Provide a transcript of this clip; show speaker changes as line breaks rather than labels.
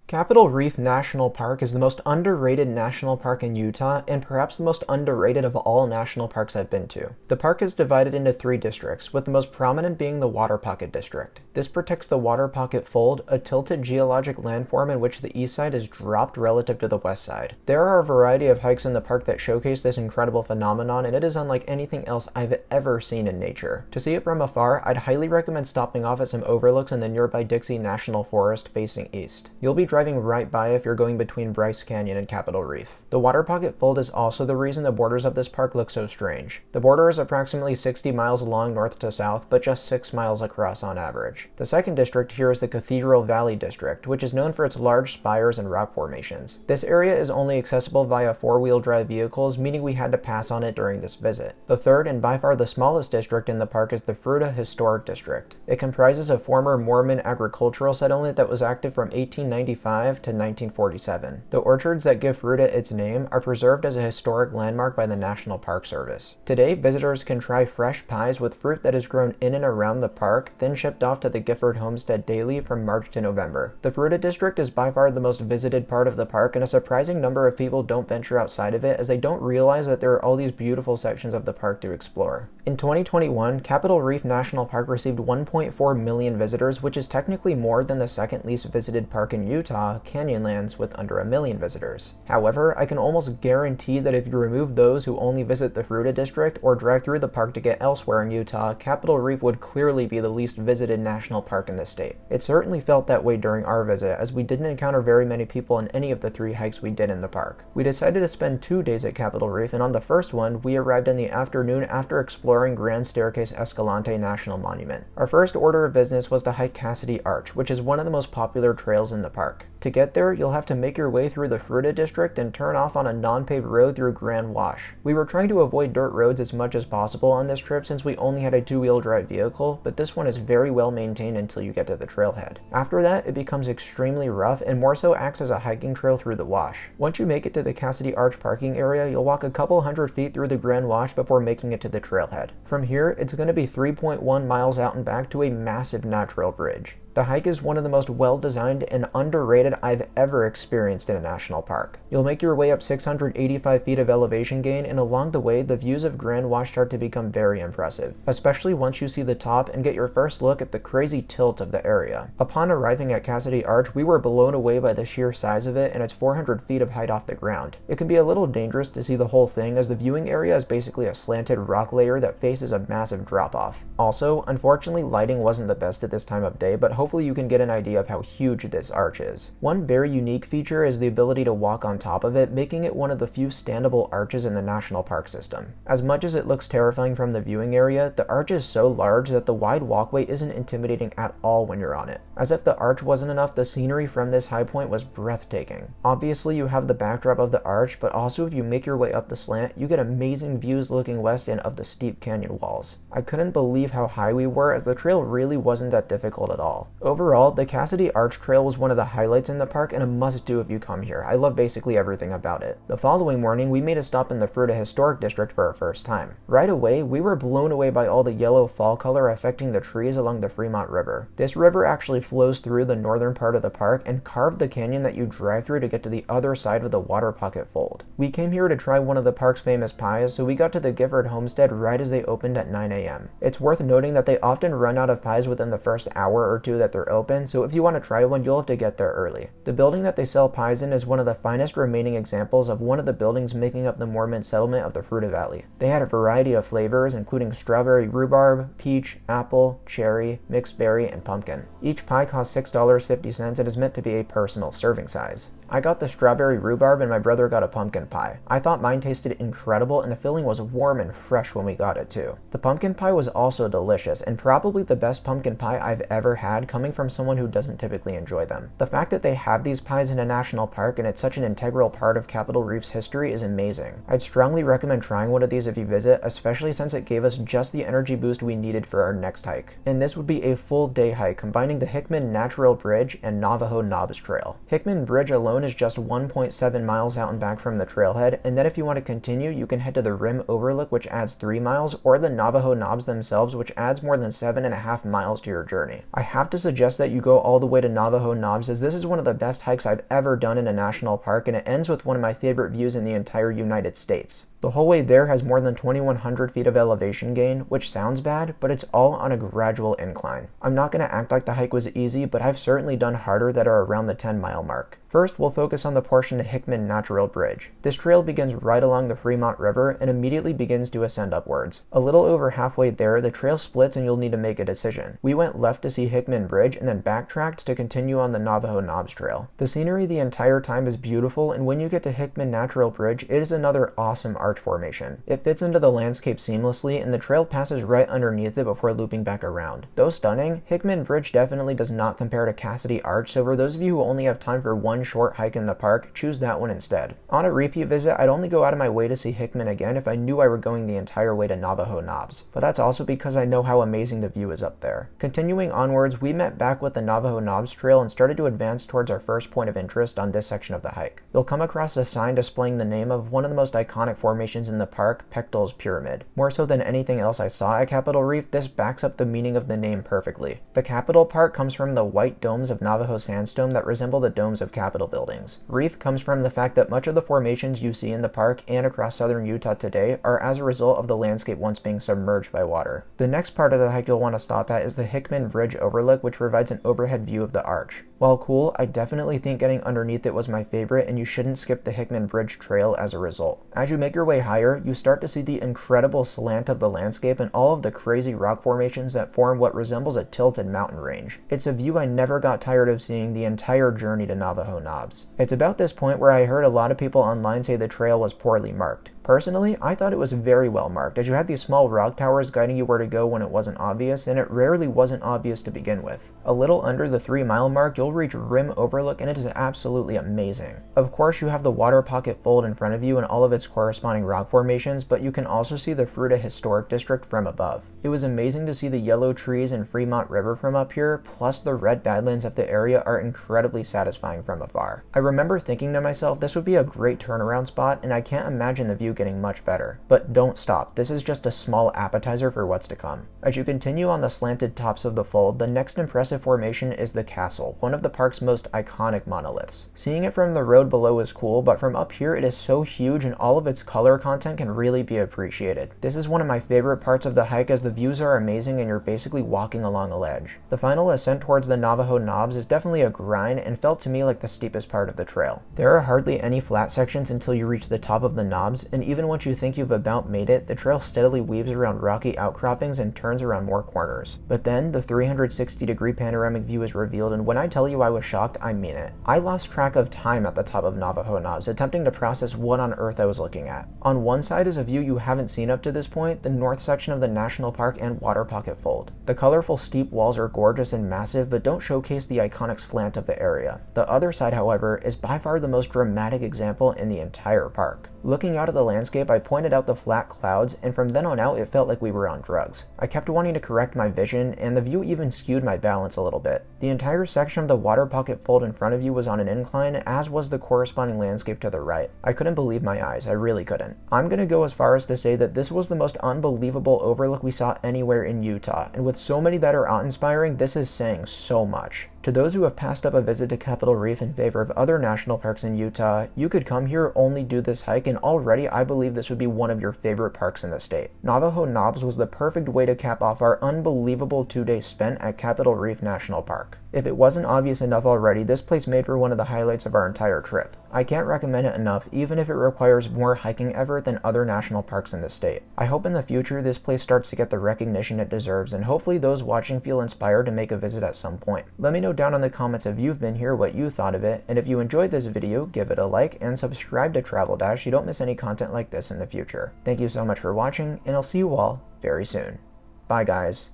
Capitol Reef National Park is the most underrated national park in Utah and perhaps the most underrated of all national parks I've been to. The park is divided into 3 districts, with the most prominent being the Water Pocket District. This protects the Water Pocket Fold, a tilted geologic landform in which the east side is dropped relative to the west side. There are a variety of hikes in the park that showcase this incredible phenomenon, and it is unlike anything else I've ever seen in nature. To see it from afar, I'd highly recommend stopping off at some overlooks in the nearby Dixie National Forest facing east. You'll be driving right by if you're going between Bryce Canyon and Capitol Reef. The Water Pocket Fold is also the reason the borders of this park look so strange. The border is approximately 60 miles long north to south, but just 6 miles across on average. The second district here is the Cathedral Valley District, which is known for its large spires and rock formations. This area is only accessible via 4-wheel drive vehicles, meaning we had to pass on it during this visit. The third and by far the smallest district in the park is the Fruita Historic District. It comprises a former Mormon agricultural settlement that was active from 1895 to 1947. The orchards that give Fruita its name are preserved as a historic landmark by the National Park Service. Today, visitors can try fresh pies with fruit that is grown in and around the park, then shipped off to the Gifford Homestead daily from March to November. The Fruita District is by far the most visited part of the park, and a surprising number of people don't venture outside of it as they don't realize that there are all these beautiful sections of the park to explore. In 2021, Capitol Reef National Park received 1.4 million visitors, which is technically more than the second least visited park in Utah, Canyonlands, with under 1 million visitors. However, I can almost guarantee that if you remove those who only visit the Fruita District or drive through the park to get elsewhere in Utah, Capitol Reef would clearly be the least visited national park in the state. It certainly felt that way during our visit, as we didn't encounter very many people in any of the 3 hikes we did in the park. We decided to spend 2 days at Capitol Reef, and on the first one, we arrived in the afternoon after exploring Grand Staircase Escalante National Monument. Our first order of business was to hike Cassidy Arch, which is one of the most popular trails in the park. To get there, you'll have to make your way through the Fruita District and turn off on a non-paved road through Grand Wash. We were trying to avoid dirt roads as much as possible on this trip since we only had a 2-wheel drive vehicle, but this one is very well maintained until you get to the trailhead. After that, it becomes extremely rough and more so acts as a hiking trail through the wash. Once you make it to the Cassidy Arch parking area, you'll walk a couple hundred feet through the Grand Wash before making it to the trailhead. From here, it's going to be 3.1 miles out and back to a massive natural bridge. The hike is one of the most well-designed and underrated I've ever experienced in a national park. You'll make your way up 685 feet of elevation gain, and along the way, the views of Grand Wash start to become very impressive, especially once you see the top and get your first look at the crazy tilt of the area. Upon arriving at Cassidy Arch, we were blown away by the sheer size of it and its 400 feet of height off the ground. It can be a little dangerous to see the whole thing, as the viewing area is basically a slanted rock layer that faces a massive drop-off. Also, unfortunately, lighting wasn't the best at this time of day, but hopefully you can get an idea of how huge this arch is. One very unique feature is the ability to walk on top of it, making it one of the few standable arches in the national park system. As much as it looks terrifying from the viewing area, the arch is so large that the wide walkway isn't intimidating at all when you're on it. As if the arch wasn't enough, the scenery from this high point was breathtaking. Obviously, you have the backdrop of the arch, but also if you make your way up the slant, you get amazing views looking west and of the steep canyon walls. I couldn't believe how high we were, as the trail really wasn't that difficult at all. Overall, the Cassidy Arch Trail was one of the highlights in the park and a must-do if you come here. I love basically everything about it. The following morning, we made a stop in the Fruita Historic District for our first time. Right away, we were blown away by all the yellow fall color affecting the trees along the Fremont River. This river actually flows through the northern part of the park and carved the canyon that you drive through to get to the other side of the Water Pocket Fold. We came here to try one of the park's famous pies, so we got to the Gifford Homestead right as they opened at 9 a.m. It's worth noting that they often run out of pies within the first hour or 2 that they're open, so if you want to try one, you'll have to get there early. The building that they sell pies in is one of the finest remaining examples of one of the buildings making up the Mormon settlement of the Fruita Valley. They had a variety of flavors, including strawberry rhubarb, peach, apple, cherry, mixed berry, and pumpkin. Each pie costs $6.50 and is meant to be a personal serving size. I got the strawberry rhubarb and my brother got a pumpkin pie. I thought mine tasted incredible and the filling was warm and fresh when we got it too. The pumpkin pie was also delicious and probably the best pumpkin pie I've ever had, coming from someone who doesn't typically enjoy them. The fact that they have these pies in a national park and it's such an integral part of Capitol Reef's history is amazing. I'd strongly recommend trying one of these if you visit, especially since it gave us just the energy boost we needed for our next hike. And this would be a full day hike combining the Hickman Natural Bridge and Navajo Knobs Trail. Hickman Bridge alone alone is just 1.7 miles out and back from the trailhead, and then if you want to continue, you can head to the rim overlook, which adds 3 miles, or the Navajo Knobs themselves, which adds more than 7.5 miles to your journey. I have to suggest that you go all the way to Navajo Knobs, as this is one of the best hikes I've ever done in a national park, and it ends with one of my favorite views in the entire United States. The whole way there has more than 2,100 feet of elevation gain, which sounds bad, but it's all on a gradual incline. I'm not going to act like the hike was easy, but I've certainly done harder that are around the 10-mile mark. First, we'll focus on the portion to Hickman Natural Bridge. This trail begins right along the Fremont River and immediately begins to ascend upwards. A little over halfway there, the trail splits and you'll need to make a decision. We went left to see Hickman Bridge and then backtracked to continue on the Navajo Knobs Trail. The scenery the entire time is beautiful, and when you get to Hickman Natural Bridge, it is another awesome arch formation. It fits into the landscape seamlessly, and the trail passes right underneath it before looping back around. Though stunning, Hickman Bridge definitely does not compare to Cassidy Arch, so for those of you who only have time for one short hike in the park, choose that one instead. On a repeat visit, I'd only go out of my way to see Hickman again if I knew I were going the entire way to Navajo Knobs, but that's also because I know how amazing the view is up there. Continuing onwards, we met back with the Navajo Knobs Trail and started to advance towards our first point of interest on this section of the hike. You'll come across a sign displaying the name of one of the most iconic formations in the park, Pechtel's Pyramid. More so than anything else I saw at Capitol Reef, this backs up the meaning of the name perfectly. The Capitol part comes from the white domes of Navajo sandstone that resemble the domes of Capitol buildings. Reef comes from the fact that much of the formations you see in the park and across southern Utah today are as a result of the landscape once being submerged by water. The next part of the hike you'll want to stop at is the Hickman Bridge overlook, which provides an overhead view of the arch. While cool, I definitely think getting underneath it was my favorite, and you shouldn't skip the Hickman Bridge Trail as a result. As you make your way higher, you start to see the incredible slant of the landscape and all of the crazy rock formations that form what resembles a tilted mountain range. It's a view I never got tired of seeing the entire journey to Navajo Knobs. It's about this point where I heard a lot of people online say the trail was poorly marked. Personally, I thought it was very well marked, as you had these small rock towers guiding you where to go when it wasn't obvious, and it rarely wasn't obvious to begin with. A little under the 3-mile mark, you'll reach Rim Overlook, and it is absolutely amazing. Of course, you have the water pocket fold in front of you and all of its corresponding rock formations, but you can also see the Fruita Historic District from above. It was amazing to see the yellow trees and Fremont River from up here, plus the red badlands of the area are incredibly satisfying from afar. I remember thinking to myself, this would be a great turnaround spot, and I can't imagine the view getting much better. But don't stop, this is just a small appetizer for what's to come. As you continue on the slanted tops of the fold, the next impressive formation is the castle, one of the park's most iconic monoliths. Seeing it from the road below is cool, but from up here it is so huge and all of its color content can really be appreciated. This is one of my favorite parts of the hike, as the views are amazing and you're basically walking along a ledge. The final ascent towards the Navajo Knobs is definitely a grind and felt to me like the steepest part of the trail. There are hardly any flat sections until you reach the top of the knobs, and even once you think you've about made it, the trail steadily weaves around rocky outcroppings and turns around more corners. But then, the 360-degree panoramic view is revealed, and when I tell you I was shocked, I mean it. I lost track of time at the top of Navajo Knobs, attempting to process what on earth I was looking at. On one side is a view you haven't seen up to this point, the north section of the National Park and Water Pocket Fold. The colorful steep walls are gorgeous and massive, but don't showcase the iconic slant of the area. The other side, however, is by far the most dramatic example in the entire park. Looking out at the landscape, I pointed out the flat clouds, and from then on out it felt like we were on drugs. I kept wanting to correct my vision, and the view even skewed my balance a little bit. The entire section of the Water Pocket Fold in front of you was on an incline, as was the corresponding landscape to the right. I couldn't believe my eyes, I really couldn't. I'm gonna go as far as to say that this was the most unbelievable overlook we saw anywhere in Utah, and with so many that are awe-inspiring, this is saying so much. To those who have passed up a visit to Capitol Reef in favor of other national parks in Utah, you could come here, only do this hike, and already I believe this would be one of your favorite parks in the state. Navajo Knobs was the perfect way to cap off our unbelievable 2 days spent at Capitol Reef National Park. If it wasn't obvious enough already, this place made for one of the highlights of our entire trip. I can't recommend it enough, even if it requires more hiking effort than other national parks in the state. I hope in the future this place starts to get the recognition it deserves, and hopefully those watching feel inspired to make a visit at some point. Let me know down in the comments if you've been here, what you thought of it, and if you enjoyed this video, give it a like and subscribe to Travel Dash so you don't miss any content like this in the future. Thank you so much for watching, and I'll see you all very soon. Bye guys.